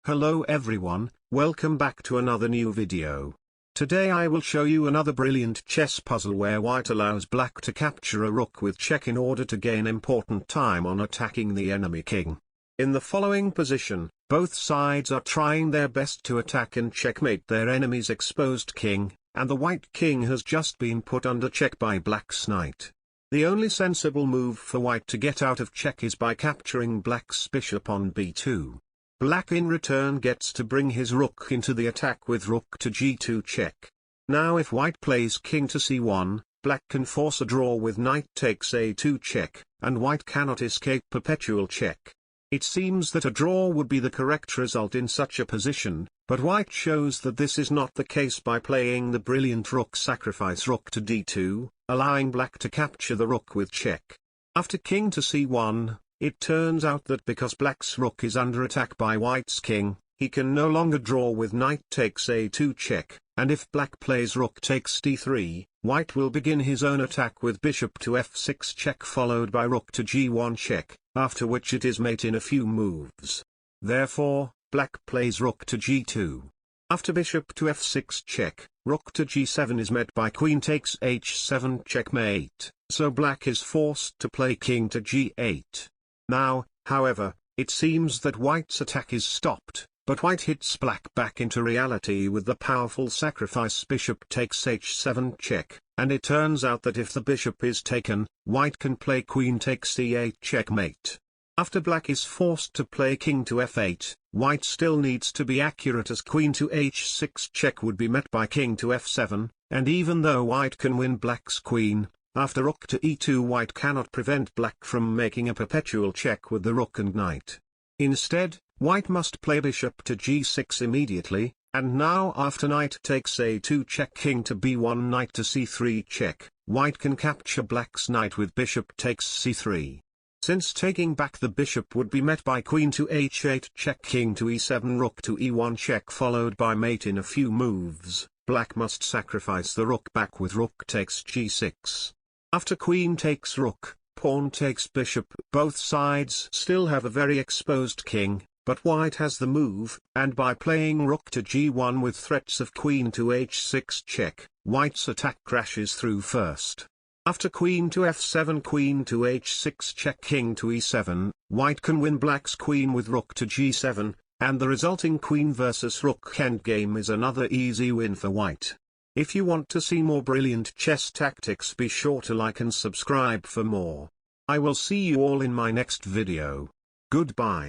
Hello everyone, welcome back to another new video. Today I will show you another brilliant chess puzzle where white allows black to capture a rook with check in order to gain important time on attacking the enemy king. In the following position, both sides are trying their best to attack and checkmate their enemy's exposed king, and the white king has just been put under check by black's knight. The only sensible move for white to get out of check is by capturing black's bishop on b2. Black in return gets to bring his rook into the attack with rook to g2 check. Now if white plays king to c1, black can force a draw with knight takes a2 check, and white cannot escape perpetual check. It seems that a draw would be the correct result in such a position, but white shows that this is not the case by playing the brilliant rook sacrifice rook to d2, allowing black to capture the rook with check. After king to c1, it turns out that because black's rook is under attack by white's king, he can no longer draw with knight takes a2 check, and if black plays rook takes d3, white will begin his own attack with bishop to f6 check followed by rook to g1 check, after which it is mate in a few moves. Therefore, black plays rook to g2. After bishop to f6 check, rook to g7 is met by queen takes h7 checkmate, so black is forced to play king to g8. Now, however, it seems that white's attack is stopped, but white hits black back into reality with the powerful sacrifice bishop takes h7 check, and it turns out that if the bishop is taken, white can play queen takes c8 checkmate. After black is forced to play king to f8, white still needs to be accurate as queen to h6 check would be met by king to f7, and even though white can win black's queen, after rook to e2 white cannot prevent black from making a perpetual check with the rook and knight. Instead, white must play bishop to g6 immediately, and now after knight takes a2 check king to b1 knight to c3 check, white can capture black's knight with bishop takes c3. Since taking back the bishop would be met by queen to h8 check king to e7 rook to e1 check followed by mate in a few moves, black must sacrifice the rook back with rook takes g6. After queen takes rook, pawn takes bishop, both sides still have a very exposed king, but white has the move, and by playing rook to g1 with threats of queen to h6 check, white's attack crashes through first. After queen to f7 queen to h6 check king to e7, white can win black's queen with rook to g7, and the resulting queen versus rook endgame is another easy win for white. If you want to see more brilliant chess tactics, be sure to like and subscribe for more. I will see you all in my next video. Goodbye.